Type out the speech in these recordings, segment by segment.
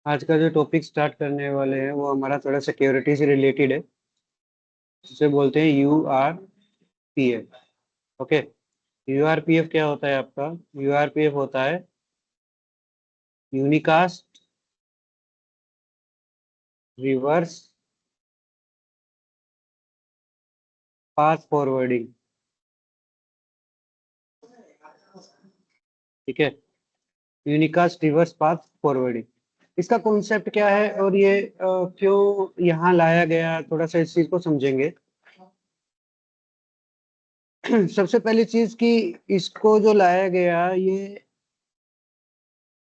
आज का जो टॉपिक स्टार्ट करने वाले हैं वो हमारा थोड़ा सिक्योरिटी से रिलेटेड है, जिसे बोलते हैं URPF। ओके, URPF क्या होता है आपका? URPF होता है यूनिकास्ट रिवर्स पाथ फॉरवर्डिंग। ठीक है, यूनिकास्ट रिवर्स पाथ फॉरवर्डिंग, इसका कॉन्सेप्ट क्या है और ये क्यों यहाँ लाया गया, थोड़ा सा इस चीज को समझेंगे। सबसे पहली चीज कि इसको जो लाया गया, ये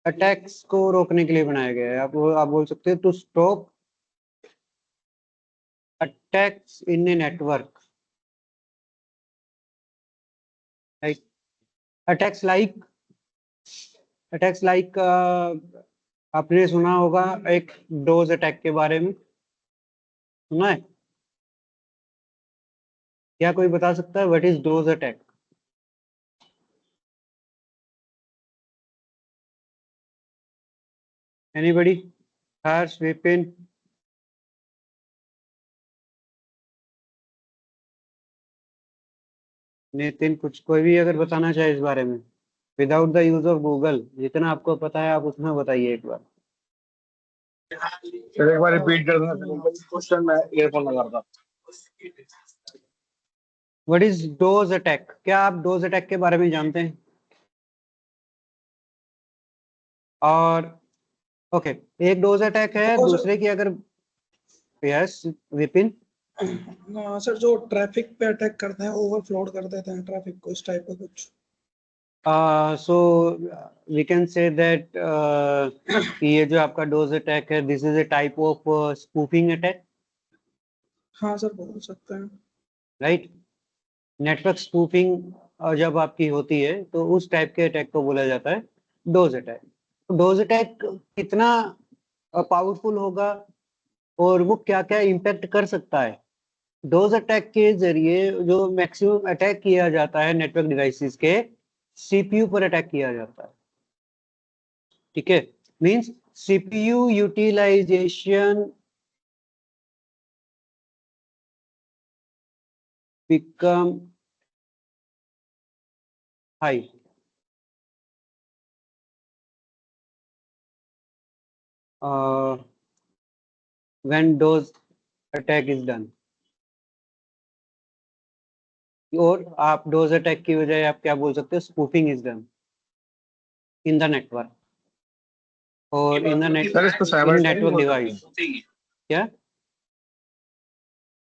अटैक्स को रोकने के लिए बनाया गया है। आप बोल सकते हैं to stop attacks in a network. Attacks like attacks like आपने सुना होगा एक डोज अटैक के बारे में, सुना है क्या? कोई बता सकता है what is DoS attack? Anybody? Harsh, Vipin? Nitin? कुछ कोई भी अगर बताना चाहे इस बारे में, without the use of Google, जितना आपको पता है आप उसमें बताइए एक बार। सर एक बार रिपीट कर देना क्वेश्चन, मैं ईयरफोन लगा रहा था। What is DoS attack? क्या आप डोज अटैक के बारे में जानते हैं? और ओके, एक डोज अटैक है, दूसरे की अगर, यस विपिन? सर जो ट्रैफिक पे अटैक करते हैं, ओवरफ्लो कर देते हैं ट्रैफिक को, इस टाइप का कुछ। So we can say that ये जो आपका डोज अटैक है, this is a type of spoofing attack, हाँ सर, बोल सकते हैं। राइट? नेटवर्क स्पूफिंग जब आपकी होती है तो उस टाइप के अटैक को बोला जाता है डोज अटैक। डोज अटैक कितना पावरफुल होगा और वो क्या क्या इम्पैक्ट कर सकता है? डोज अटैक के जरिए जो मैक्सिमम अटैक किया जाता है नेटवर्क डिवाइसेस के, सीपीयू पर अटैक किया जाता है। ठीक है, means CPU utilisation become high when dose attack is done. और आप डोज अटैक की बजाय आप क्या बोल सकते हो? Spoofing is done in the network और इन द सर इसको साइबर अटैक नेटवर्क डिवाइस। क्या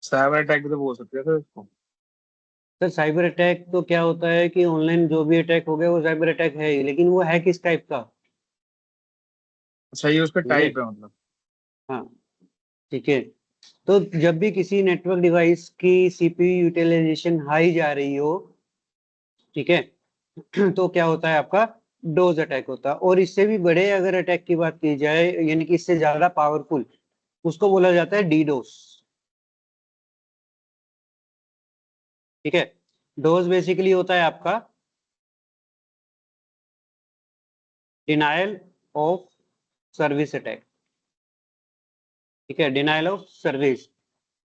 साइबर अटैक भी तो बोल सकते हैं सर इसको। सर, साइबर अटैक तो क्या होता है कि ऑनलाइन जो भी अटैक हो गया वो साइबर अटैक है ही, लेकिन वो है किस टाइप का? अच्छा, ये उसका टाइप है मतलब। हाँ, ठीक है। तो जब भी किसी नेटवर्क डिवाइस की सीपीयू यूटिलाइजेशन हाई जा रही हो, ठीक है, तो क्या होता है आपका? डोज अटैक होता है। और इससे भी बड़े अगर अटैक की बात की जाए, यानी कि इससे ज्यादा पावरफुल, उसको बोला जाता है डीडोस। ठीक है, डोज बेसिकली होता है आपका डिनायल ऑफ सर्विस अटैक। ठीक है, denial of service.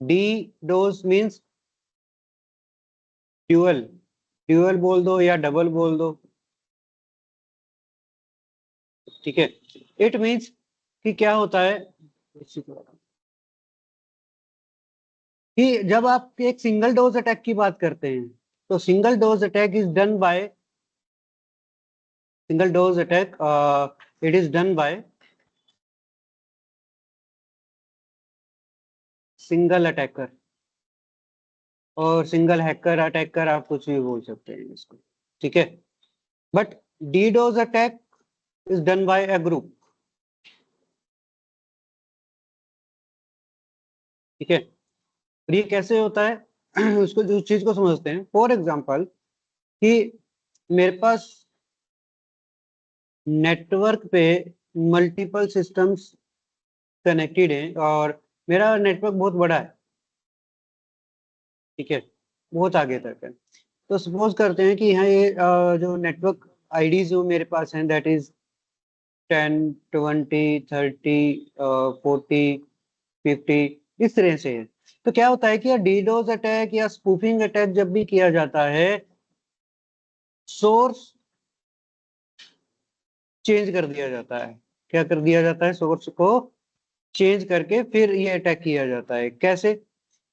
D dose means dual, dual बोल दो या डबल बोल दो। ठीक है, इट मींस कि क्या होता है कि जब आप एक सिंगल डोज अटैक की बात करते हैं, तो single DoS attack is done by single DoS attack, it is done by single attacker और सिंगल हैकर, अटैकर, आप कुछ भी बोल सकते हैं इसको। ठीक है, but DDoS attack is done by a group. ठीक है, और ये कैसे होता है उसको, उस चीज को समझते हैं। फॉर एग्जांपल कि मेरे पास नेटवर्क पे मल्टीपल सिस्टम्स कनेक्टेड हैं और मेरा नेटवर्क बहुत बड़ा है। ठीक है, बहुत आगे तक है। तो सपोज करते हैं कि यहाँ ये जो नेटवर्क आईडी जो मेरे पास हैं, दैट इज 10, 20, 30, 40, 50 इस तरह से है। तो क्या होता है कि डीडोस अटैक या स्पूफिंग अटैक जब भी किया जाता है, सोर्स चेंज कर दिया जाता है। क्या कर दिया जाता है? सोर्स को चेंज करके फिर ये अटैक किया जाता है। कैसे?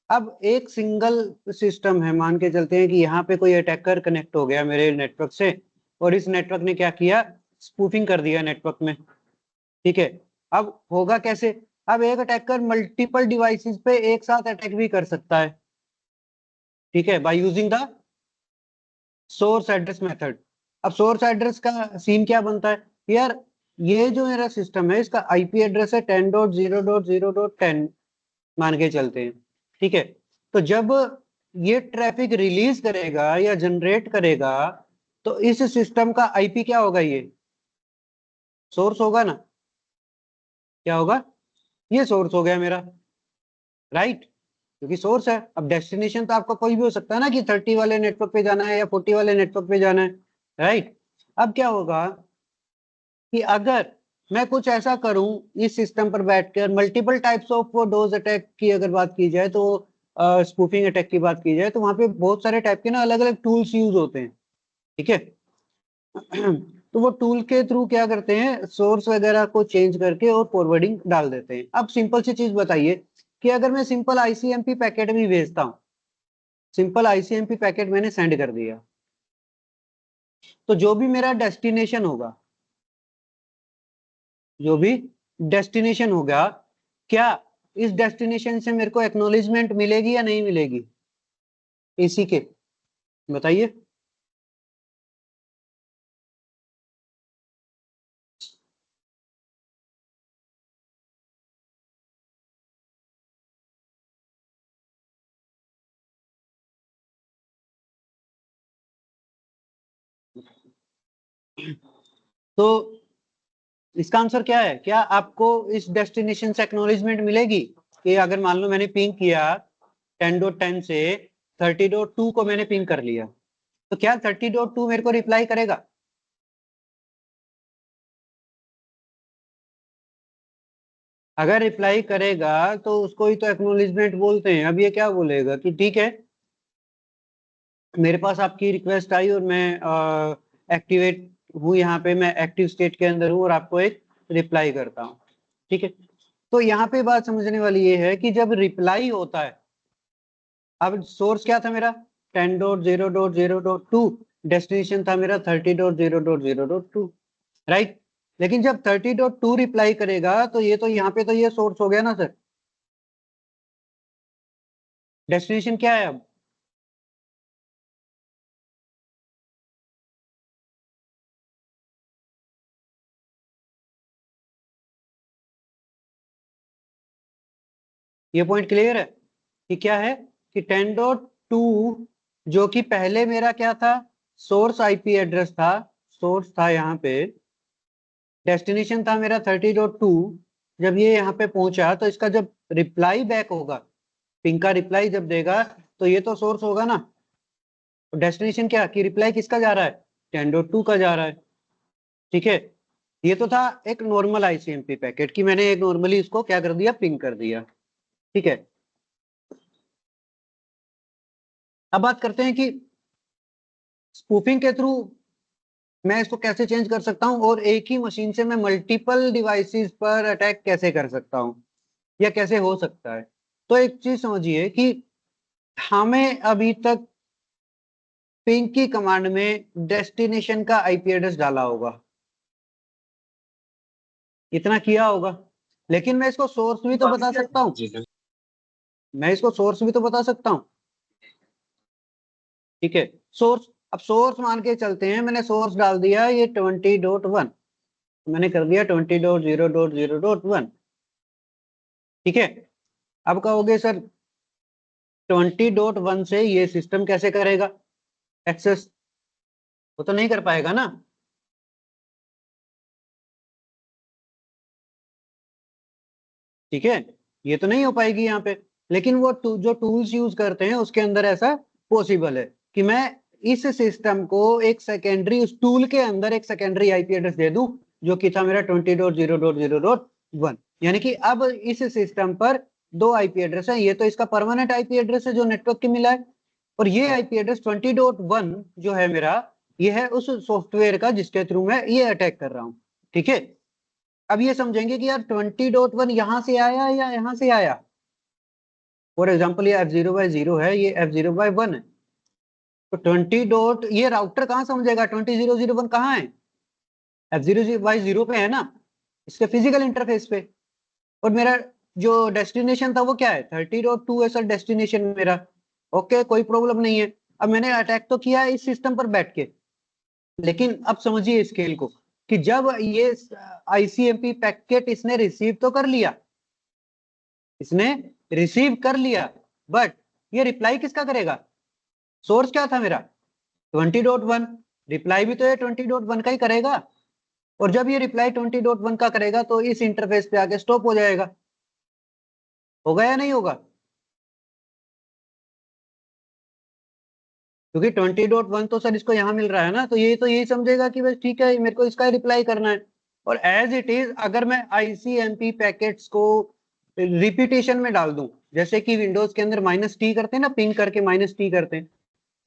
अब एक सिंगल सिस्टम है, मान के चलते हैं कि यहाँ पे कोई अटैकर कनेक्ट हो गया मेरे नेटवर्क से, और इस नेटवर्क ने क्या किया? स्पूफिंग कर दिया नेटवर्क में। ठीक है, अब होगा कैसे? अब एक अटैकर मल्टीपल डिवाइसेस पे एक साथ अटैक भी कर सकता है। ठीक है, by using the source address method. अब सोर्स एड्रेस का सीन क्या बनता है यार? ये जो मेरा सिस्टम है इसका आईपी एड्रेस है 10.0.0.10 मान के चलते हैं। ठीक है, तो जब ये ट्रैफिक रिलीज करेगा या जनरेट करेगा तो इस सिस्टम का आईपी क्या होगा? ये सोर्स होगा ना। क्या होगा? ये सोर्स हो गया मेरा, राइट, क्योंकि सोर्स है। अब डेस्टिनेशन तो आपका कोई भी हो सकता है ना, कि 30 वाले नेटवर्क पे जाना है या 40 वाले नेटवर्क पे जाना है, राइट। अब क्या होगा कि अगर मैं कुछ ऐसा करूं इस सिस्टम पर बैठकर, multiple types of dose attack की अगर बात की जाए, तो स्पूफिंग अटैक की बात की जाए, तो वहां पे बहुत सारे टाइप के ना अलग अलग टूल्स यूज होते हैं। ठीक है तो वो टूल के थ्रू क्या करते हैं? सोर्स वगैरह को चेंज करके और फॉरवर्डिंग डाल देते हैं। अब सिंपल सी चीज बताइए कि अगर मैं सिंपल आईसीएमपी पैकेट भी भेजता हूँ, सिंपल आईसीएमपी पैकेट मैंने सेंड कर दिया, तो जो भी मेरा डेस्टिनेशन होगा, जो भी डेस्टिनेशन होगा, क्या इस डेस्टिनेशन से मेरे को एक्नॉलेजमेंट मिलेगी या नहीं मिलेगी? इसी के बताइए। तो इसका आंसर क्या है? क्या आपको इस डेस्टिनेशन से एक्नॉलेजमेंट मिलेगी? कि अगर मान लो मैंने पिंग किया 10.10 से 30.2 को मैंने पिंग कर लिया, तो क्या 30.2 मेरे को रिप्लाई करेगा? अगर रिप्लाई करेगा तो उसको ही तो एक्नॉलेजमेंट बोलते हैं। अब ये क्या बोलेगा कि ठीक है, मेरे पास आपकी रिक्वेस्ट आई और मैं एक्टिवेट हूँ, यहाँ पे मैं एक्टिव स्टेट के अंदर हूँ और आपको एक रिप्लाई करता हूँ। ठीक है, तो यहाँ पे बात समझने वाली ये है कि जब रिप्लाई होता है, अब सोर्स क्या था मेरा? 10.0.0.2, डेस्टिनेशन था मेरा 30.0.0.2, राइट। लेकिन जब 30.2 रिप्लाई करेगा तो ये तो यहाँ पे तो ये सोर्स हो गया ना सर। डेस्टिनेशन क्या है अब? ये पॉइंट क्लियर है कि क्या है कि 10.2 जो कि पहले मेरा क्या था? सोर्स आईपी एड्रेस था, सोर्स था यहाँ पे, डेस्टिनेशन था मेरा 30.2। जब ये यहाँ पे पहुंचा तो इसका जब रिप्लाई बैक होगा, पिंग का रिप्लाई जब देगा, तो ये तो सोर्स होगा ना। तो डेस्टिनेशन क्या कि रिप्लाई किसका जा रहा है? 10.2 का जा रहा है। ठीक है, ये तो था एक नॉर्मल आईसीएमपी पैकेट की मैंने एक नॉर्मली इसको क्या कर दिया? पिंग कर दिया। ठीक है, अब बात करते हैं कि स्पूफिंग के थ्रू मैं इसको कैसे चेंज कर सकता हूं, और एक ही मशीन से मैं मल्टीपल डिवाइसेस पर अटैक कैसे कर सकता हूं, या कैसे हो सकता है। तो एक चीज समझिए कि हमें अभी तक पिंग की कमांड में डेस्टिनेशन का आईपी एड्रेस डाला होगा, इतना किया होगा। लेकिन मैं इसको सोर्स भी तो बता सकता हूँ, मैं इसको सोर्स भी तो बता सकता हूँ। ठीक है, सोर्स, अब सोर्स मान के चलते हैं, मैंने सोर्स डाल दिया ये 20.1, मैंने कर दिया 20.0.0.1। ठीक है, अब कहोगे सर 20.1 से ये सिस्टम कैसे करेगा एक्सेस? वो तो नहीं कर पाएगा ना। ठीक है, ये तो नहीं हो पाएगी यहाँ पे। लेकिन वो जो टूल्स यूज करते हैं उसके अंदर ऐसा पॉसिबल है कि मैं इस सिस्टम को एक सेकेंडरी, उस टूल के अंदर एक सेकेंडरी आईपी एड्रेस दे दूं जो कि था मेरा 20.0.0.1। यानी कि अब इस सिस्टम पर 2 आईपी एड्रेस है। ये तो इसका परमानेंट आईपी एड्रेस है जो नेटवर्क के मिला है, और ये आईपी एड्रेस 20.1 जो है मेरा, ये है उस सॉफ्टवेयर का जिसके थ्रू मैं ये अटैक कर रहा हूँ। ठीक है, अब ये समझेंगे कि यार 20.1 यहाँ से आया या यहाँ से आया। फॉर एग्जाम्पल ये f0/0 है, ये f0/1 है, तो 20 डॉट ये राउटर कहाँ समझेगा 20.0.0.1 कहाँ है, f0/0 पे है ना, इसके फिजिकल इंटरफेस पे। और मेरा जो डेस्टिनेशन था वो क्या है 30.2 ऐसा डेस्टिनेशन मेरा। ओके, कोई प्रॉब्लम नहीं है। अब मैंने अटैक तो किया है इस सिस्टम पर बैठ के, लेकिन अब समझिए स्केल को कि जब ये आईसीएमपी पैकेट इसने रिसीव तो कर लिया, इसने रिसीव कर लिया, बट ये रिप्लाई किसका करेगा, सोर्स क्या था मेरा 20.1, रिप्लाई भी तो ये 20.1 का ही करेगा। और जब ये रिप्लाई 20.1 का करेगा तो इस इंटरफेस पे आके स्टॉप हो जाएगा। होगा या नहीं होगा, क्योंकि 20.1 तो सर इसको यहाँ मिल रहा है ना, तो ये तो यही समझेगा कि बस ठीक है मेरे को इसका रिप्लाई करना है। और एज इट इज अगर मैं आईसीएमपी पैकेट्स को रिपीटेशन में डाल दूं, जैसे कि विंडोज के अंदर -t करते हैं ना, पिंग करके -t करते हैं,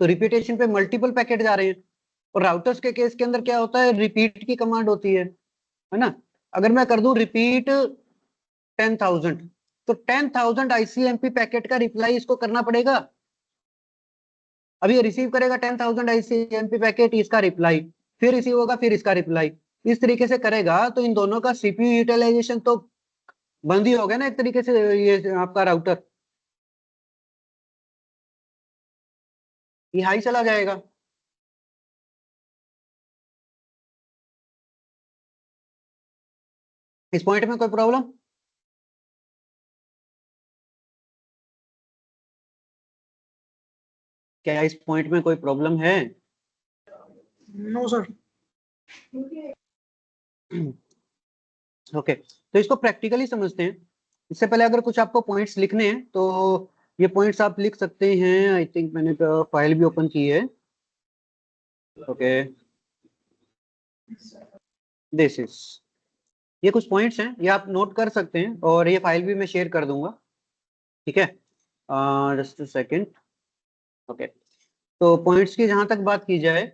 तो रिपीटेशन पे मल्टीपल पैकेट जा रहे हैं। और राउटर्स के केस के अंदर क्या होता है, रिपीट की कमांड होती है ना। अगर मैं कर दूं रिपीट 10,000, तो 10,000 आईसीएमपी पैकेट का रिप्लाई इसको करना पड़ेगा। अभी ये रिसीव करेगा 10,000 आईसीएमपी पैकेट, इसका रिप्लाई फिर रिसीव होगा, फिर इसका रिप्लाई, इस तरीके से करेगा। तो इन दोनों का सीपीयू यूटिलाइजेशन तो बंद ही हो गया ना एक तरीके से, ये आपका राउटर ये हाई चला जाएगा। इस पॉइंट में कोई प्रॉब्लम, क्या इस पॉइंट में कोई प्रॉब्लम है? No sir. ओके, तो इसको प्रैक्टिकली समझते हैं। इससे पहले अगर कुछ आपको पॉइंट्स लिखने हैं तो ये पॉइंट्स आप लिख सकते हैं। आई थिंक मैंने फाइल भी ओपन की है। ओके, दिस इज, ये कुछ पॉइंट्स हैं, ये आप नोट कर सकते हैं, और ये फाइल भी मैं शेयर कर दूंगा। ठीक है, जस्ट सेकेंड। ओके, तो पॉइंट्स की जहां तक बात की जाए,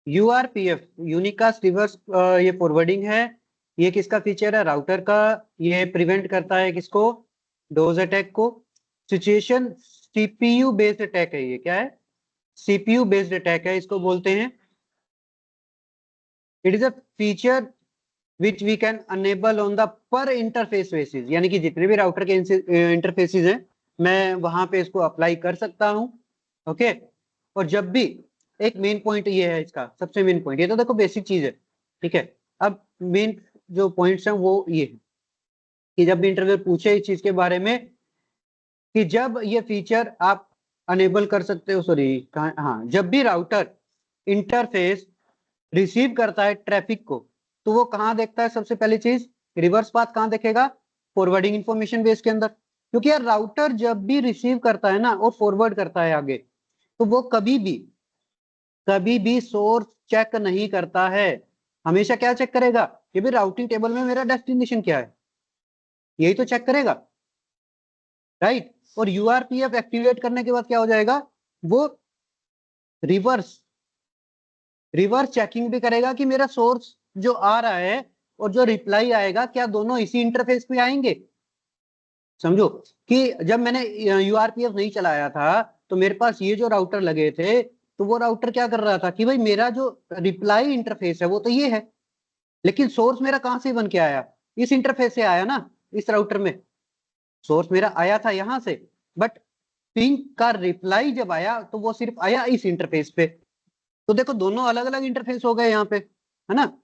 यूआरपीएफ यूनिकास्ट रिवर्स ये फॉरवर्डिंग है। ये किसका फीचर है, राउटर का। ये प्रिवेंट करता है किसको, डोज अटैक को। सिचुएशन सीपीयू बेस्ड अटैक है, ये क्या है, सीपीयू बेस्ड अटैक है, इसको बोलते हैं। It is a feature which we can enable on the per interface basis, यानी कि जितने भी राउटर के इंटरफेसेस हैं मैं वहां पे इसको अप्लाई कर सकता हूं। ओके, और जब भी, एक मेन पॉइंट ये है इसका, सबसे मेन पॉइंट, ये तो देखो बेसिक चीज है। ठीक है, अब मेन जो पॉइंट्स हैं वो ये है कि जब भी इंटरव्यू पूछे इस चीज के बारे में कि जब ये फीचर आप अनेबल कर सकते हो, सॉरी हाँ, जब भी राउटर इंटरफेस रिसीव करता है ट्रैफिक को, तो वो कहाँ देखता है, सबसे पहली चीज रिवर्स पाथ कहाँ देखेगा, फॉरवर्डिंग इंफॉर्मेशन बेस के अंदर। क्योंकि यार राउटर जब भी रिसीव करता है ना और फॉरवर्ड करता है आगे, तो वो कभी भी सोर्स चेक नहीं करता है। हमेशा क्या चेक करेगा कि भाई राउटिंग टेबल में मेरा डेस्टिनेशन क्या है, यही तो चेक करेगा, राइट। और यूआरपीएफ एक्टिवेट करने के बाद क्या हो जाएगा, वो रिवर्स चेकिंग भी करेगा कि मेरा सोर्स जो आ रहा है और जो रिप्लाई आएगा क्या दोनों इसी इंटरफेस पे आएंगे। समझो कि जब मैंने यूआरपीएफ नहीं चलाया था तो मेरे पास ये जो राउटर लगे थे, तो वो राउटर क्या कर रहा था कि भाई मेरा जो रिप्लाई इंटरफेस है वो तो ये है, लेकिन सोर्स मेरा कहां से बन के आया, इस इंटरफेस से आया ना, इस राउटर में सोर्स मेरा आया था यहां से, बट पिंग का रिप्लाई जब आया तो वो सिर्फ आया इस इंटरफेस पे। तो देखो दोनों अलग अलग इंटरफेस हो गए यहाँ पे, है ना।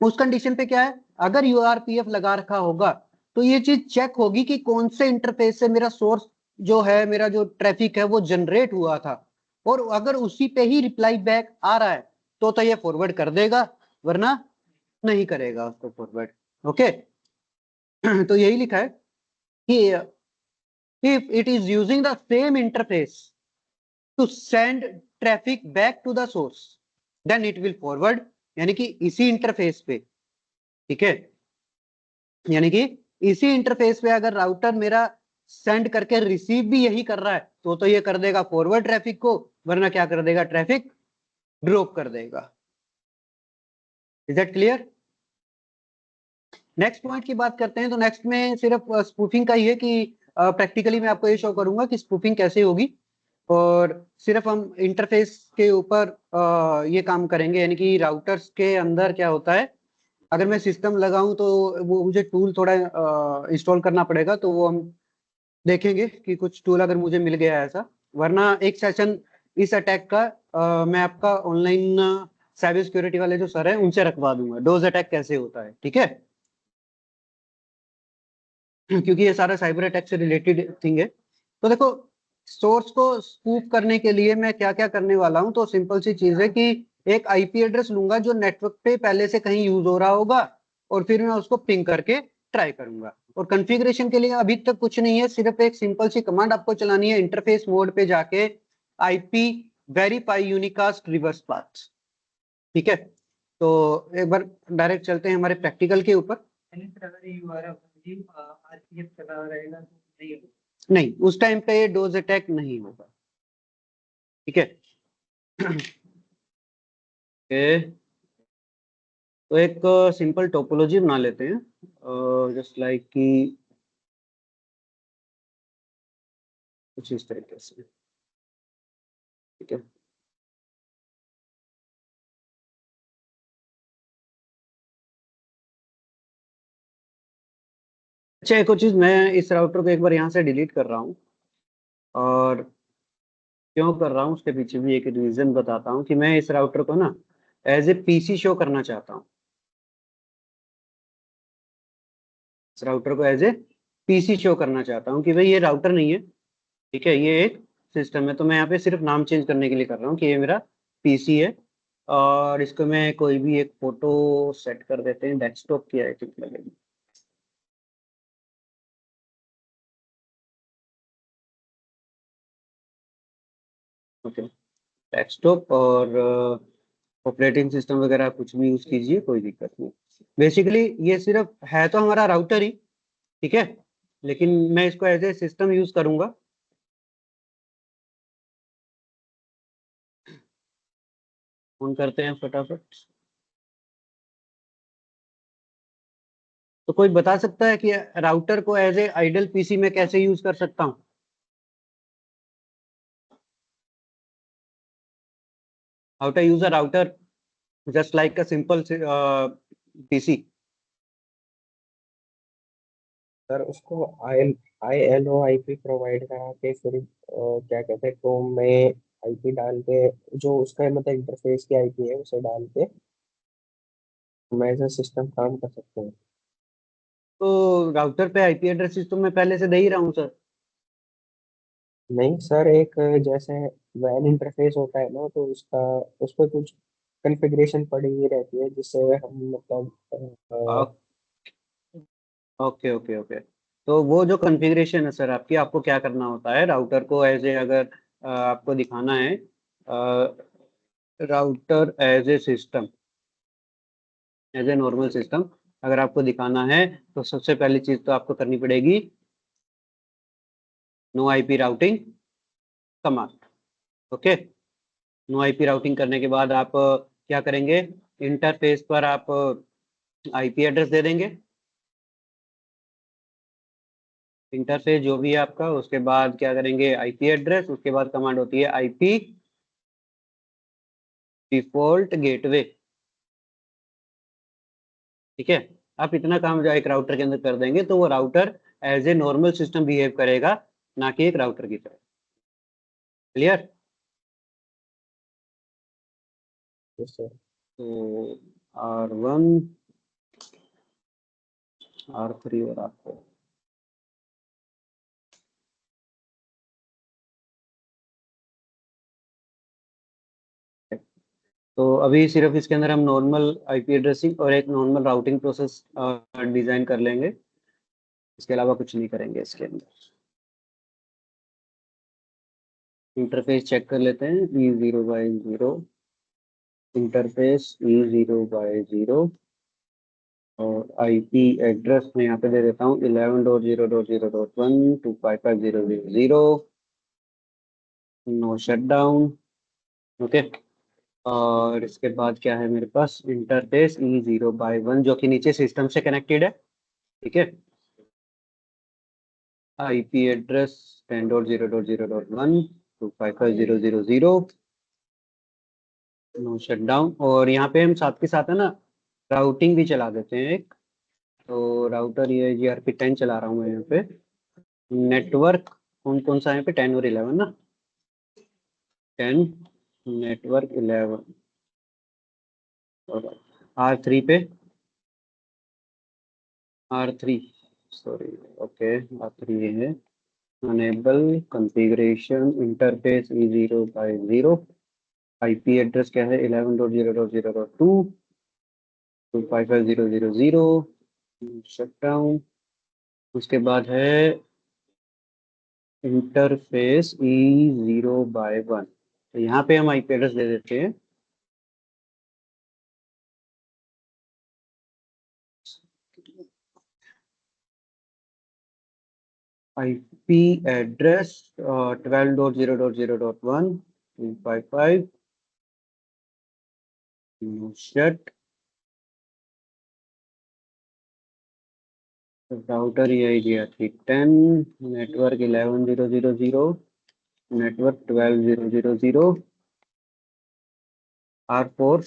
उस कंडीशन पे क्या है, अगर यूआरपीएफ लगा रखा होगा तो ये चीज चेक होगी कि कौन से इंटरफेस से मेरा सोर्स जो है, मेरा जो ट्रैफिक है वो जनरेट हुआ था, और अगर उसी पे ही रिप्लाई बैक आ रहा है तो ये फॉरवर्ड कर देगा, वरना नहीं करेगा उसको फॉरवर्ड। ओके, तो यही लिखा है कि if it is using the same interface to send traffic back to the source, then it will forward, यानी कि इसी इंटरफेस पे, ठीक है, यानी कि इसी इंटरफेस पे अगर राउटर मेरा सेंड करके रिसीव भी यही कर रहा है तो ये कर देगा फॉरवर्ड ट्रैफिक को, वरना क्या कर देगा, ट्रैफिक ड्रॉप कर देगा। Is that clear? Next point की बात करते हैं। तो नेक्स्ट में सिर्फ स्पूफिंग का ही है कि प्रैक्टिकली मैं आपको ये शो करूंगा कि स्पूफिंग कैसे होगी, और सिर्फ हम इंटरफेस के ऊपर ये काम करेंगे, यानी कि राउटर्स के अंदर क्या होता है, अगर मैं सिस्टम लगाऊं तो वो मुझे टूल थोड़ा इंस्टॉल करना पड़ेगा, तो वो हम देखेंगे कि कुछ टूल अगर मुझे मिल गया है ऐसा, वरना एक सेशन इस अटैक का मैं आपका ऑनलाइन साइबर सिक्योरिटी वाले जो सर हैं उनसे रखवा दूंगा, डोज अटैक कैसे होता है, ठीक है। क्योंकि ये सारा साइबर अटैक से रिलेटेड थिंग है। तो देखो, सोर्स को स्पूफ करने के लिए मैं क्या क्या करने वाला हूं, तो सिंपल सी चीज है कि एक आईपी एड्रेस लूंगा जो नेटवर्क पे पहले से कहीं यूज हो रहा होगा, और फिर मैं उसको पिंग करके ट्राई करूंगा। और कॉन्फ़िगरेशन के लिए अभी तक कुछ नहीं है, सिर्फ एक सिंपल सी कमांड आपको चलानी है, इंटरफेस मोड पे जाके IP verify unicast reverse path, ठीक है। तो एक बार डायरेक्ट चलते हैं हमारे प्रैक्टिकल के ऊपर। नहीं, उस टाइम पे ये डोज अटैक नहीं होगा, ठीक है। ओके, तो एक सिंपल टोपोलॉजी बना लेते हैं, जस्ट लाइक कि कुछ इस तरीके से, ठीक है। अच्छा, एक और चीज, मैं इस राउटर को एक बार यहाँ से डिलीट कर रहा हूँ, और क्यों कर रहा हूँ उसके पीछे भी एक रीजन बताता हूँ कि मैं इस राउटर को ना एज ए पीसी शो करना चाहता हूँ, इस राउटर को एज ए पीसी शो करना चाहता हूँ कि भाई ये राउटर नहीं है, ठीक है, ये एक सिस्टम है। तो मैं यहाँ पे सिर्फ नाम चेंज करने के लिए कर रहा हूँ कि ये मेरा पीसी है, और इसको मैं कोई भी एक फोटो सेट कर देते हैं, डेस्कटॉप की आई थिंक लगेगी। ओके, डेस्कटॉप, और ऑपरेटिंग सिस्टम वगैरह कुछ भी यूज कीजिए, कोई दिक्कत नहीं। बेसिकली ये सिर्फ है तो हमारा राउटर ही, ठीक है, लेकिन मैं इसको एज ए सिस्टम यूज करूंगा। ऑन करते हैं फटाफट। तो कोई बता सकता है कि राउटर को एज ए आइडल पीसी में कैसे यूज कर सकता हूँ? How to use a router just like a simple PC? Sir उसको ILO IP प्रोवाइड करा के फिर क्या कहते हैं क्रोम में आईपी डाल के, जो उसका मतलब इंटरफेस की आईपी है उसे डाल के हम एज सिस्टम काम कर सकते हैं। तो राउटर पे आईपी एड्रेस तो मैं पहले से दे ही रहा हूँ सर। नहीं सर, एक जैसे वैन इंटरफेस होता है ना, तो उसका उस पर कुछ कॉन्फ़िगरेशन पड़ी हुई रहती है जिससे हम मतलब ओके ओके ओके, तो वो जो कॉन्फ़िगरेशन है सर आपकी, आपको क्या करना होता है, राउटर को एज ए, अगर आपको दिखाना है router as a system, as a normal system अगर आपको दिखाना है, तो सबसे पहली चीज तो आपको करनी पड़ेगी no IP routing command. Okay, no IP routing करने के बाद आप क्या करेंगे, इंटरफेस पर आप आईपी एड्रेस दे देंगे, इंटरफेस जो भी है आपका, उसके बाद क्या करेंगे, आईपी एड्रेस, उसके बाद कमांड होती है आईपी डिफॉल्ट गेटवे, ठीक है। आप इतना काम जो एक राउटर के अंदर कर देंगे तो वो router as a normal system behave करेगा, ना कि एक राउटर की तरह। क्लियर? जैसे तो R1, R3 और R4, तो अभी सिर्फ इसके अंदर हम नॉर्मल आईपी एड्रेसिंग और एक नॉर्मल राउटिंग प्रोसेस डिजाइन कर लेंगे, इसके अलावा कुछ नहीं करेंगे इसके अंदर। इंटरफेस चेक कर लेते हैं। E0/0 इंटरफेस E0/0 और आईपी एड्रेस मैं यहाँ पे दे देता हूँ 11.0.0.1 255.0.0.0 नो शटडाउन। ओके, और इसके बाद क्या है मेरे पास, इंटरफेस E0/1 जो कि नीचे सिस्टम से कनेक्टेड है। ठीक है, आईपी एड्रेस 10.0.0.1 255.0.0.0 नो शटडाउन। और यहाँ पे हम साथ के साथ है ना राउटिंग भी चला देते हैं एक। तो राउटर ये GRP10 चला रहा हूँ मैं यहाँ पे। नेटवर्क कौन कौन सा है यहाँ पे, 10 और 11 ना, 10 नेटवर्क 11 और R3 पे R3 सॉरी, ओके R3 ये है। Enable configuration interface E0/0 IP address क्या है 11.0.0.2 255.0.0.0 शटडाउन। उसके बाद है इंटरफेस E0/1, तो यहाँ पे हम आईपी एड्रेस दे देते हैं IP address 12.0.0.1 255 shut router EIGRP10 network 11.0.0.0 network 12.0.0.0 R4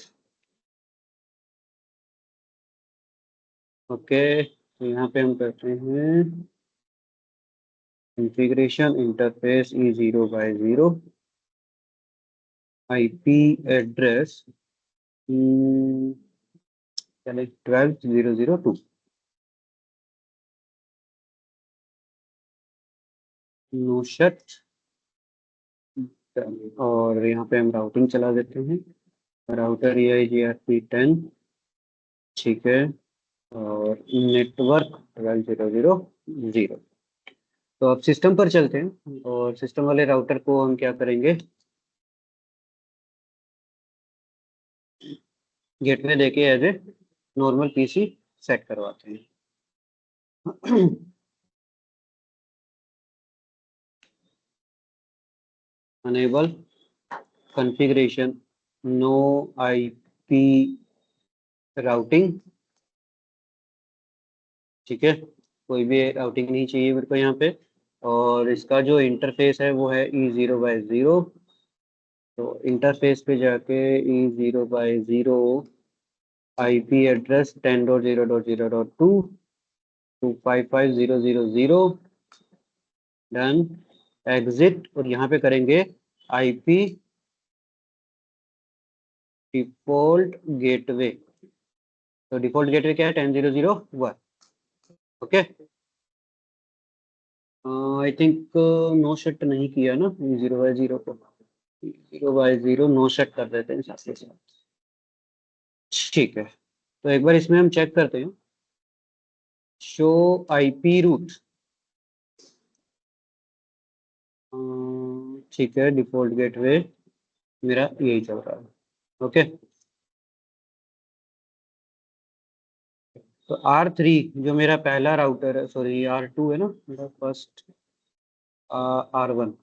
okay. तो यहाँ पे हम करते हैं configuration interface E0/0 IP address चले 12.0.0.2 नो शट। और यहाँ पे हम राउटिंग चला देते हैं, राउटर EIGRP10 ठीक है, और नेटवर्क 12.0.0.0। तो अब सिस्टम पर चलते हैं और सिस्टम वाले राउटर को हम क्या करेंगे, गेटवे देके as a normal PC set करवाते हैं। Enable configuration no IP routing, ठीक है, कोई भी राउटिंग नहीं चाहिए मेरे को यहाँ पे। और इसका जो इंटरफेस है वो है E0/0, तो इंटरफेस पे जाके E0/0 IP address 10.0.0.2 255.0.0.0 done exit. और यहाँ पे करेंगे आईपी डिफॉल्ट गेटवे, तो डिफॉल्ट गेटवे क्या है 10.0.0.1 okay. I think no shut नहीं किया ना E0/0 को, E0/0 नो शट कर देते हैं साथ के साथ, ठीक है। तो एक बार इसमें हम चेक करते हैं शो आईपी रूट, ठीक है, डिफॉल्ट गेटवे मेरा यही चल रहा है ओके। तो R3 जो मेरा पहला राउटर है, सॉरी R2 है ना मेरा first, R1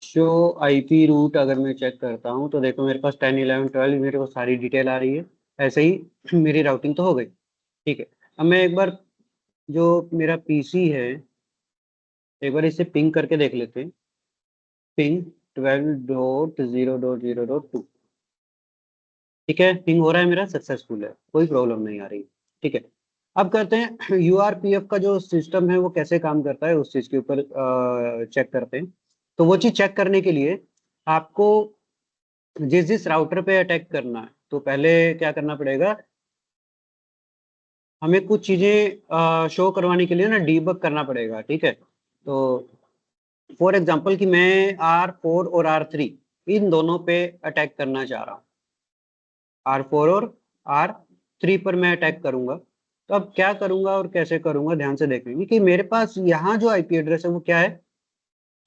show IP root अगर मैं चेक करता हूँ तो देखो मेरे पास 10 11 12 मेरे को सारी डिटेल आ रही है। ऐसे ही मेरी राउटिंग तो हो गई, ठीक है। अब मैं एक बार जो मेरा पीसी है एक बार इसे पिंग करके देख लेते हैं, पिंग 12.0.0.2 ठीक है, पिंग हो रहा है मेरा, सक्सेसफुल है, कोई प्रॉब्लम नहीं आ रही, ठीक है। अब करते हैं यूआरपीएफ का जो सिस्टम है वो कैसे काम करता है उस चीज के ऊपर चेक करते हैं। तो वो चीज चेक करने के लिए आपको जिस जिस राउटर पे अटैक करना है तो पहले क्या करना पड़ेगा, हमें कुछ चीजें शो करवाने के लिए ना डीबग करना पड़ेगा, ठीक है। तो फॉर एग्जांपल कि मैं R4 और R3 इन दोनों पे अटैक करना चाह रहा हूँ, R4 और R3 पर मैं अटैक करूंगा, तो अब क्या करूंगा और कैसे करूंगा ध्यान से देखेंगे कि मेरे पास यहाँ जो आईपी एड्रेस है वो क्या है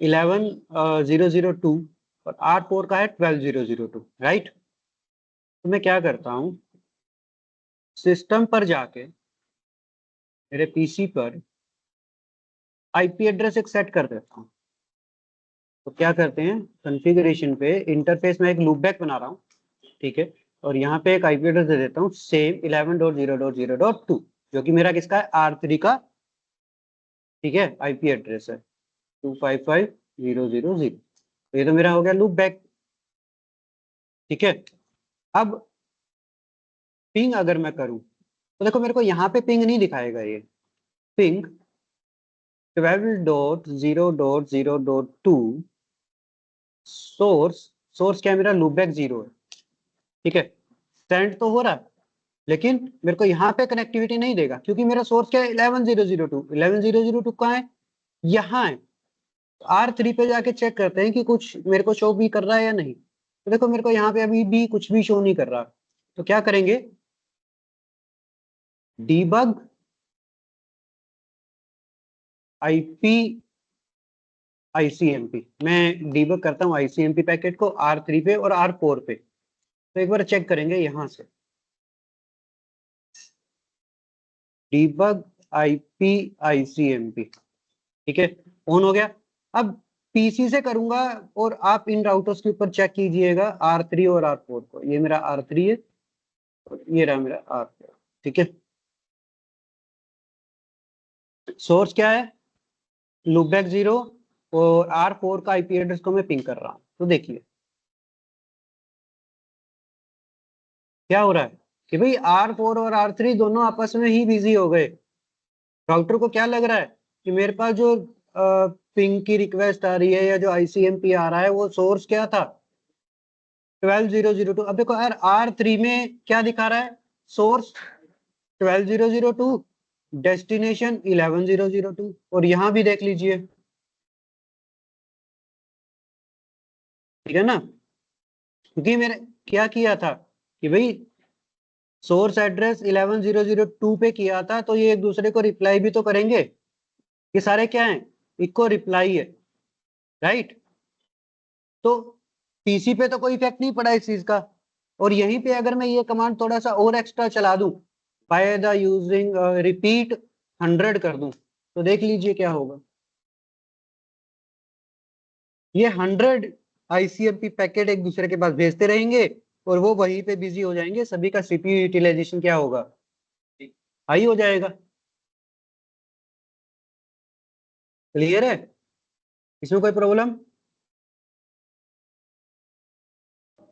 11,002 और R4 का है 12,002, राइट। तो मैं क्या करता हूँ, सिस्टम पर जाके मेरे पीसी पर आईपी एड्रेस एक सेट कर देता हूँ। तो क्या करते हैं, कॉन्फ़िगरेशन पे इंटरफेस में एक लूपबैक बना रहा हूँ, ठीक है, और यहाँ पे एक आईपी एड्रेस दे देता हूँ सेम 11.0.0.2 जो कि मेरा किसका है, R3 का, ठीक है, आईपी एड्रेस है 255.0.0.0। तो ये तो मेरा हो गया लूप बैक, ठीक है। अब पिंग अगर मैं करूं तो देखो मेरे को यहाँ पे पिंग नहीं दिखाएगा, ये पिंग 12.0.0.2 सोर्स क्या है मेरा, लूप बैक 0 है, ठीक है। सेंड तो हो रहा है लेकिन मेरे को यहाँ पे कनेक्टिविटी नहीं देगा क्योंकि मेरा सोर्स क्या है 11.0.0.2 कहाँ है, यहाँ है। R3 पे जाके चेक करते हैं कि कुछ मेरे को शो भी कर रहा है या नहीं। तो देखो मेरे को यहाँ पे अभी भी कुछ भी शो नहीं कर रहा, तो क्या करेंगे, डीबग आईपी ICMP, मैं डीबग करता हूँ ICMP पैकेट को R3 पे और R4 पे। तो एक बार चेक करेंगे यहाँ से, डीबग IP ICMP, ठीक है, ऑन हो गया। अब पीसी से करूंगा और आप इन राउटर्स के ऊपर चेक कीजिएगा R3 और R4 को। ये मेरा R3 है और ये रहा मेरा R4, ठीक है। सोर्स क्या है, लूपबैक 0 और R4 का आईपी एड्रेस को मैं पिंग कर रहा हूं। तो देखिए क्या हो रहा है कि भाई R4 और R3 दोनों आपस में ही बिजी हो गए। राउटर को क्या लग रहा है कि मेरे पास जो पिंग की रिक्वेस्ट आ रही है या जो ICMP आ रहा है वो सोर्स क्या था 12.0.0.2। अब देखो यार R3 में क्या दिखा रहा है, सोर्स 12.0.0.2, डेस्टिनेशन 11.0.0.2, और यहां भी देख लीजिए, ठीक है ना। क्योंकि मैंने क्या किया था कि भाई सोर्स एड्रेस 11.0.0.2 पे किया था, तो ये एक दूसरे को रिप्लाई भी तो करेंगे। ये सारे क्या हैं, इको रिप्लाई है, राइट। तो पीसी पे तो कोई इफेक्ट नहीं पड़ा इस चीज का। और यहीं पे अगर मैं ये कमांड थोड़ा सा और एक्स्ट्रा चला दूं, बाय द यूजिंग रिपीट 100 कर दूं, तो देख लीजिए क्या होगा। ये 100 ICMP पैकेट एक दूसरे के पास भेजते रहेंगे और वो वहीं पे बिजी हो जाएंगे, सभी का CPU यूटिलाइजेशन क्या होगा, हाई हो जाएगा। क्लियर है, इसमें कोई प्रॉब्लम?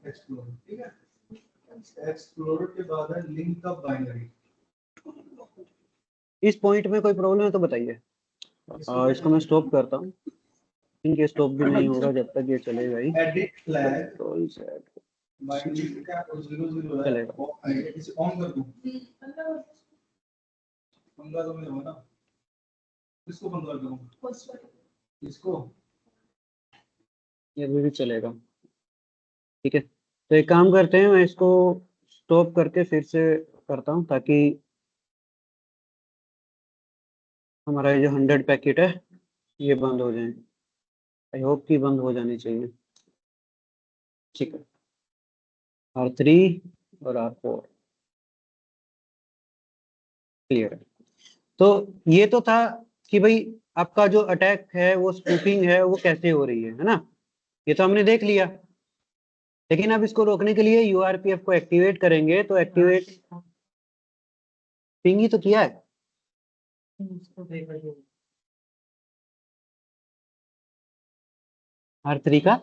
एक्सप्लोरर, ठीक है। एक्सप्लोरर के बाद है लिंक का बाइनरी। इस पॉइंट में कोई प्रॉब्लम है तो बताइए। इसको मैं स्टॉप करता हूँ, इनके स्टॉप भी नहीं होगा जब तक ये चलेगा ही। Edit flag control set binary क्या 0 है, चलेगा। वो इसे ऑन कर दूं। पंगा तो मेरा होगा ना, किसको बंद कर दूं, इसको। ये भी चलेगा, ठीक है। तो एक काम करते हैं, मैं इसको स्टॉप करके फिर से करता हूँ ताकि हमारा ये जो 100 पैकेट है ये बंद हो जाए। आई होप कि बंद हो जानी चाहिए, ठीक है। R3 और R4 क्लियर है। तो ये तो था कि भाई आपका जो अटैक है वो स्पूफिंग है वो कैसे हो रही है ना, ये तो हमने देख लिया। लेकिन अब इसको रोकने के लिए URPF को एक्टिवेट करेंगे, तो एक्टिवेट पिंग ही तो किया है। R3 का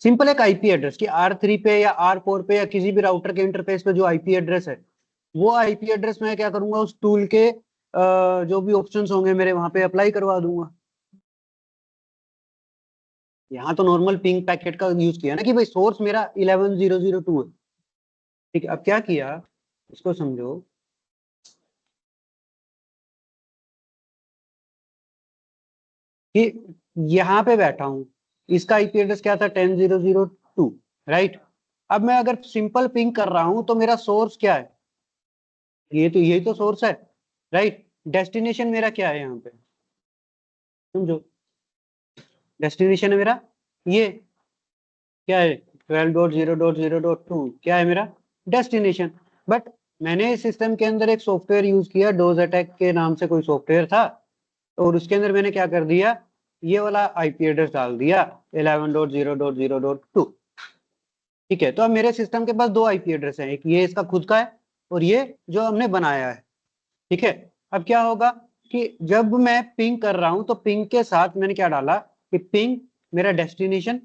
सिंपल एक आईपी एड्रेस कि R3 पे या R4 पे या किसी भी राउटर के इंटरफेस पे जो आईपी एड्रेस है, वो आईपी एड्रेस मैं क्या करूंगा, उस टूल के जो भी ऑप्शंस होंगे मेरे वहां पे अप्लाई करवा दूंगा। यहाँ तो नॉर्मल पिंग पैकेट का यूज किया ना कि भाई सोर्स मेरा 11.0.0.2 है, ठीक है। अब क्या किया इसको समझो, कि यहाँ पे बैठा हूँ, इसका आईपी एड्रेस क्या था 10.0.0.2, राइट। अब मैं अगर सिंपल पिंग कर रहा हूं तो मेरा सोर्स क्या है, यही तो सोर्स है, राइट। डेस्टिनेशन मेरा क्या है यहाँ पे, समझो, डेस्टिनेशन है मेरा ये क्या है 12.0.0.2 क्या है मेरा डेस्टिनेशन। बट मैंने इस सिस्टम के अंदर एक सॉफ्टवेयर यूज किया, डोज अटैक के नाम से कोई सॉफ्टवेयर था, और उसके अंदर मैंने क्या कर दिया, ये वाला आईपी एड्रेस डाल दिया 11.0.0.2। ठीक है, तो अब मेरे सिस्टम के पास दो आईपी एड्रेस हैं, एक ये इसका खुद का है और ये जो हमने बनाया है। ठीक है, अब क्या होगा कि जब मैं पिंग कर रहा हूं तो पिंग के साथ मैंने क्या डाला कि पिंग मेरा डेस्टिनेशन,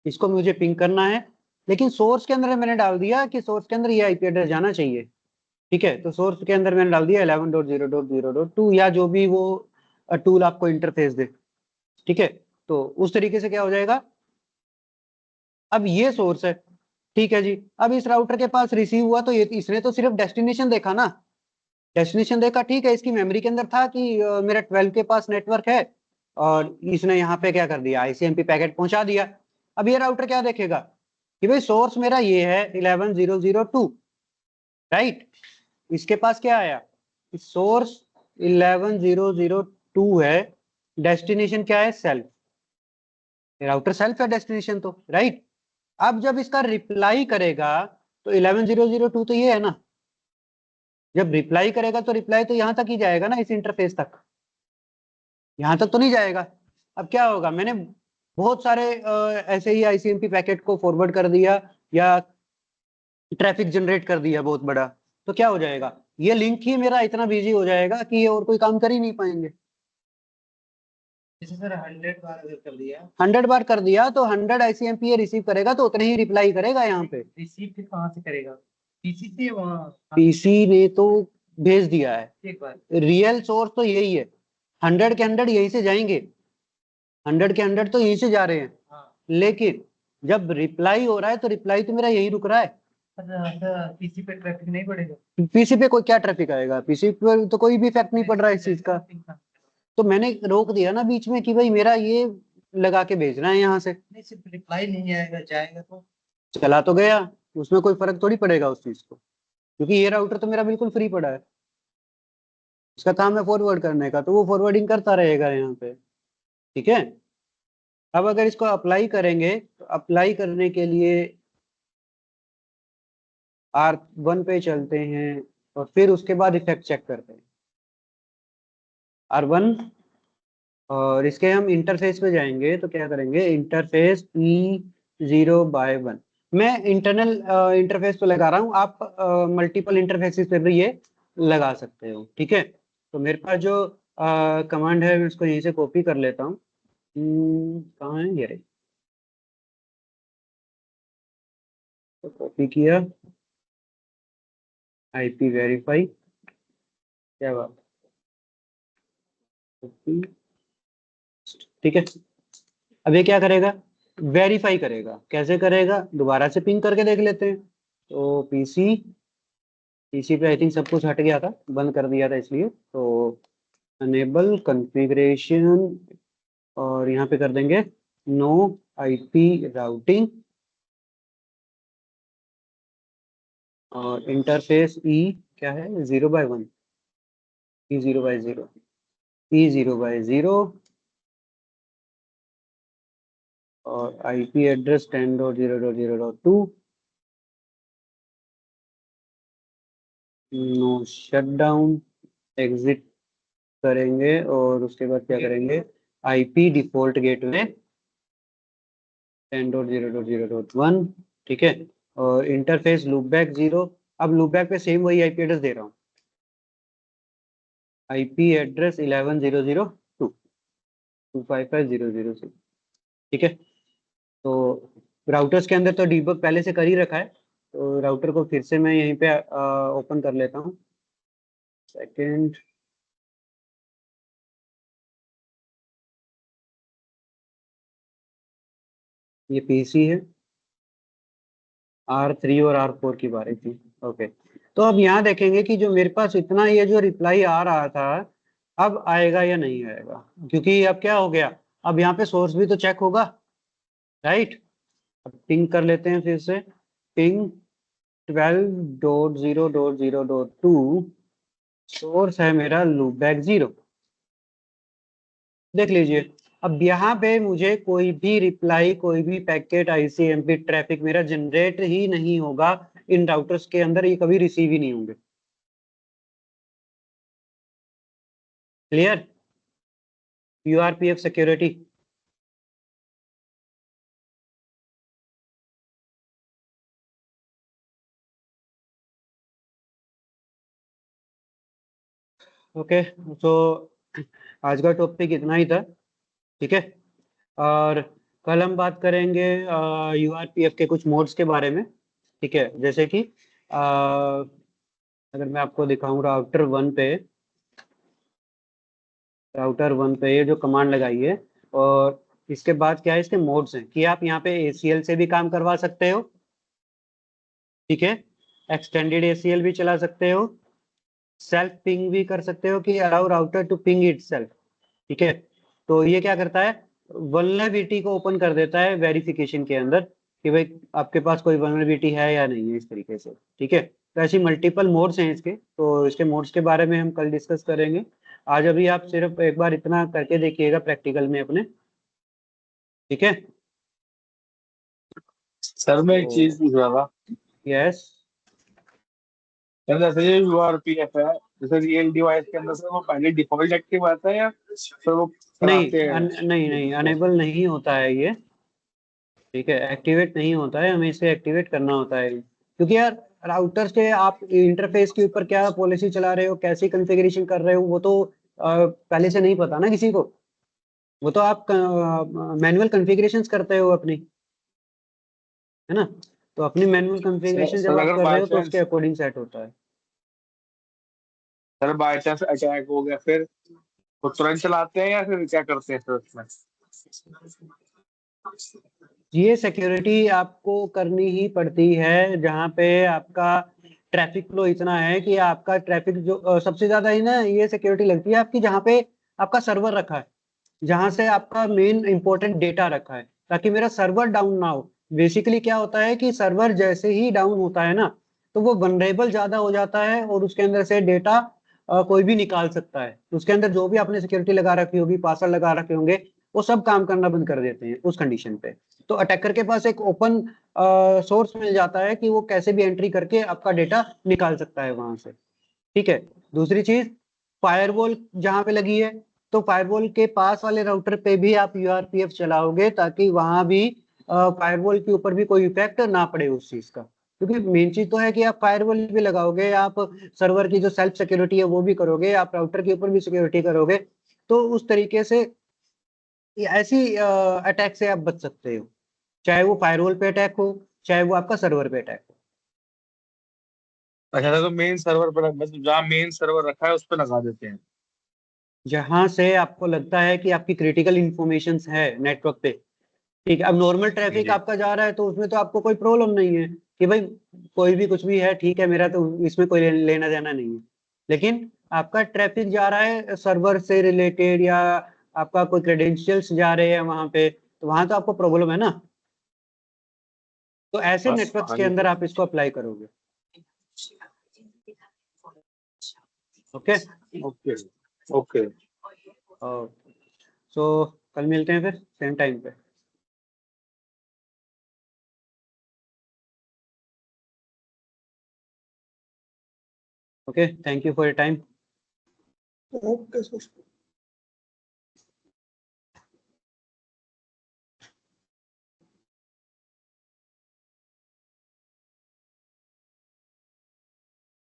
इसको मुझे पिंग करना है, लेकिन सोर्स के अंदर मैंने डाल दिया कि सोर्स के अंदर ये आईपी एड्रेस जाना चाहिए। ठीक है, तो सोर्स के अंदर मैंने डाल दिया 11.0.0.2 या जो भी वो टूल आपको इंटरफेस दे। ठीक है, तो उस तरीके से क्या हो जाएगा, अब ये सोर्स है। ठीक है जी, अब इस राउटर के पास रिसीव हुआ तो ये इसने तो सिर्फ डेस्टिनेशन देखा ना, डेस्टिनेशन देखा, ठीक है, इसकी मेमोरी के अंदर था कि मेरा 12 के पास नेटवर्क है और इसने यहाँ पे क्या कर दिया, आईसीएमपी पैकेट पहुंचा दिया। अब ये राउटर क्या देखेगा कि भाई सोर्स मेरा ये है 11.0.0.2, राइट। इसके पास क्या आया, सोर्स 11.0.0.2 है, डेस्टिनेशन क्या है सेल्फ, राउटर सेल्फ है डेस्टिनेशन तो, राइट। अब जब इसका रिप्लाई करेगा तो 11.0.0.2 तो ये है ना, जब रिप्लाई करेगा तो रिप्लाई तो यहां तक ही जाएगा ना, इस इंटरफेस तक, यहां तक तो नहीं जाएगा। अब क्या होगा, मैंने बहुत सारे ऐसे ही आईसीएमपी पैकेट को फॉरवर्ड कर दिया या ट्रैफिक जनरेट कर दिया बहुत बड़ा, तो क्या हो जाएगा, ये लिंक ही मेरा इतना बिजी हो जाएगा कि ये और कोई काम कर ही नहीं पाएंगे। जैसे सर 100 बार अगर कर दिया 100 बार कर दिया तो 100 आईसीएमपी ये रिसीव करेगा तो उतने ही रिप्लाई करेगा यहाँ पे। रिसीव फिर कहाँ से करेगा, पीसी से वहाँ पीसी ने तो भेज दिया है, एक बार रियल सोर्स तो यही है, 100 के 100 यहीं से जाएंगे, 100 के 100 तो यहीं से जा रहे हैं, हाँ लेकिन जब रिप्लाई हो रहा है तो रिप्लाई तो मेरा यही रुक रहा है। पीसी पे ट्रैफिक नहीं बढ़ेगा, पीसी पे कोई क्या ट्रैफिक आएगा, पीसी पे तो कोई भी इफेक्ट नहीं पड़ रहा है इस चीज का। तो मैंने रोक दिया ना बीच में कि भाई मेरा ये लगा के भेजना है यहाँ से, नहीं सिर्फ रिप्लाई नहीं आएगा, जाएगा तो चला तो गया, उसमें कोई फर्क थोड़ी पड़ेगा उस चीज को, क्योंकि ये राउटर तो मेरा बिल्कुल फ्री पड़ा है, इसका काम है फॉरवर्ड करने का, तो वो फॉरवर्डिंग करता रहेगा यहाँ पे। ठीक है, अब अगर इसको अप्लाई करेंगे तो अप्लाई करने के लिए R1 पे चलते हैं और फिर उसके बाद इफेक्ट चेक करते हैं R1, और इसके हम इंटरफेस पे जाएंगे तो क्या करेंगे, इंटरफेस E0/1, मैं इंटरनल इंटरफेस पे लगा रहा हूँ, आप मल्टीपल इंटरफेसेस पे भी ये लगा सकते हो। ठीक है, तो मेरे पास जो कमांड है मैं इसको यहीं से कॉपी कर लेता हूँ, कहाँ है ये रही, तो कॉपी किया, IP वेरीफाई, क्या बात, कॉपी, ठीक है। अब ये क्या करेगा, वेरीफाई करेगा, कैसे करेगा, दोबारा से पिंग करके देख लेते हैं। तो पीसी पे आई थिंक सब कुछ हट गया था, बंद कर दिया था इसलिए, तो अनेबल कॉन्फ़िगरेशन और यहाँ पे कर देंगे नो आईपी राउटिंग और इंटरफेस ई क्या है 0/1, E0/0, E0/0 और IP address 10.0.0.2, no shutdown, exit करेंगे और उसके बाद क्या करेंगे, आईपी डिफॉल्ट गेटवे 10.0.0.1, ठीक है, और इंटरफेस लूपबैक 0। अब लूपबैक पे सेम वही आईपी एड्रेस दे रहा हूँ, आईपी एड्रेस 11.0.0.2 255.0.0.0, ठीक है। तो राउटर्स के अंदर तो डीबग पहले से कर ही रखा है, तो राउटर को फिर से मैं यहीं पे ओपन कर लेता हूँ, सेकेंड, ये पीसी है, R3 और R4 की बारी थी, ओके। तो अब यहाँ देखेंगे कि जो मेरे पास इतना ये जो रिप्लाई आ रहा था अब आएगा या नहीं आएगा, क्योंकि अब क्या हो गया, अब यहाँ पे सोर्स भी तो चेक होगा, राइट। अब पिंग कर लेते हैं फिर से पिंग 12.0.0.2, सोर्स है मेरा लूपबैक 0। देख लीजिए, अब यहाँ पे मुझे कोई भी रिप्लाई, कोई भी पैकेट, आईसीएमपी ट्रैफिक मेरा जनरेट ही नहीं होगा इन राउटर्स के अंदर, ये कभी रिसीव ही नहीं होंगे। क्लियर? URPF security. ओके, तो आज का टॉपिक इतना ही था, ठीक है। और कल हम बात करेंगे यूआरपीएफ के कुछ मोड्स के बारे में, ठीक है। जैसे कि अगर मैं आपको दिखाऊं राउटर वन पे ये जो कमांड लगाई है, और इसके बाद क्या है, इसके मोड्स हैं कि आप यहाँ पे ACL से भी काम करवा सकते हो, ठीक है। एक्सटेंडेड ACL भी चला सकते हो, सेल्फ पिंग भी कर सकते हो कि allow router to ping itself, ठीक है। तो ये क्या करता है, वल्नरेबिलिटी को ओपन कर देता है वेरिफिकेशन के अंदर कि भाई आपके पास कोई वल्नरेबिलिटी है या नहीं है, इस तरीके से, ठीक है। तो ऐसी मल्टीपल मोड्स हैं इसके, तो इसके मोड्स के बारे में हम कल डिस्कस करेंगे। आज अभी आप सिर्फ एक बार इतना करके देखिएगा प्रैक्टिकल में अपने, ठीक है। सर मैं एक चीज पूछ रहा था, यस, सर जैसे ये यूआरपीएफ है, जैसे रियल डिवाइस के अंदर से वो पहले डिफॉल्ट एक्टिव आता है या फिर वो नहीं कराते हैं? नहीं अनेबल नहीं होता है ये, ठीक है। एक्टिवेट नहीं होता है, हमें इसे एक्टिवेट करना होता है, क्योंकि यार राउटर्स के आप इंटरफेस के ऊपर क्या पॉलिसी चला रहे हो, कैसी कॉन्फ़िगरेशन कर रहे हो, वो तो पहले से नहीं पता ना किसी को। वो तो आप मैनुअल कॉन्फ़िगरेशंस करते हो अपनी, है ना। तो अपनी मैनुअल कॉन्फ़िगरेशन जब सर आप अगर कर रहे बाय हो तो उसके चांस अकॉर्डिंग सेट होता है। सर बाय चांस अटैक हो गया फिर वो तुरंत चलाते हैं या फिर क्या करते हैं फिर उसमें? ये सिक्योरिटी आपको करनी ही पड़ती है जहाँ पे आपका ट्रैफिक फ्लो इतना है कि आपका ट्रैफिक जो सबसे ज्यादा ही ना, ये सिक्योरिटी लगती है आपकी जहाँ पे आपका सर्वर रखा है, जहाँ से आपका मेन इंपॉर्टेंट डेटा रखा है, ताकि मेरा सर्वर डाउन ना हो। बेसिकली क्या होता है कि सर्वर जैसे ही डाउन होता है ना, तो वो वनरेबल ज्यादा हो जाता है और उसके अंदर से डेटा कोई भी निकाल सकता है। उसके अंदर जो भी आपने सिक्योरिटी लगा रखी होगी, पासवर्ड लगा रखे होंगे, वो सब काम करना बंद कर देते हैं उस कंडीशन पे। तो अटैकर के पास एक ओपन सोर्स मिल जाता है कि वो कैसे भी एंट्री करके आपका डेटा निकाल सकता है वहां से, ठीक है। दूसरी चीज, फायरवॉल जहां पे लगी है, तो फायरवॉल के पास वाले राउटर पे भी आप यूआरपीएफ चलाओगे, ताकि वहां भी फायरवॉल के ऊपर भी कोई इफेक्ट ना पड़े उस चीज का। क्योंकि मेन चीज तो है कि आप फायरवॉल भी लगाओगे, आप सर्वर की जो सेल्फ सिक्योरिटी है वो भी करोगे, आप राउटर के ऊपर भी सिक्योरिटी करोगे, तो उस तरीके से ऐसी अटैक से आप बच सकते हो, चाहे वो फायरवॉल पे अटैक हो, चाहे वो आपका सर्वर पे अटैक हो। अच्छा तो मेन सर्वर पर मतलब जहाँ मेन सर्वर रखा है उस पर लगा देते हैं? जहां से आपको लगता है कि आपकी क्रिटिकल इंफॉर्मेशन है नेटवर्क पे, ठीक है। अब नॉर्मल ट्रैफिक जी। आपका जा रहा है तो उसमें तो आपको कोई प्रॉब्लम नहीं है कि भाई कोई भी कुछ भी है, ठीक है, मेरा तो इसमें कोई लेना देना नहीं है। लेकिन आपका ट्रैफिक जा रहा है सर्वर से रिलेटेड, या आपका कोई क्रेडेंशियल्स जा रहे हैं वहां पे, तो वहां तो आपको प्रॉब्लम है ना। तो ऐसे बस नेटवर्क्स हाँ के जी अंदर आप इसको अप्लाई करोगे, ओके। Okay okay. सो कल मिलते हैं फिर सेम टाइम पे। Okay, thank you for your time. Okay sir.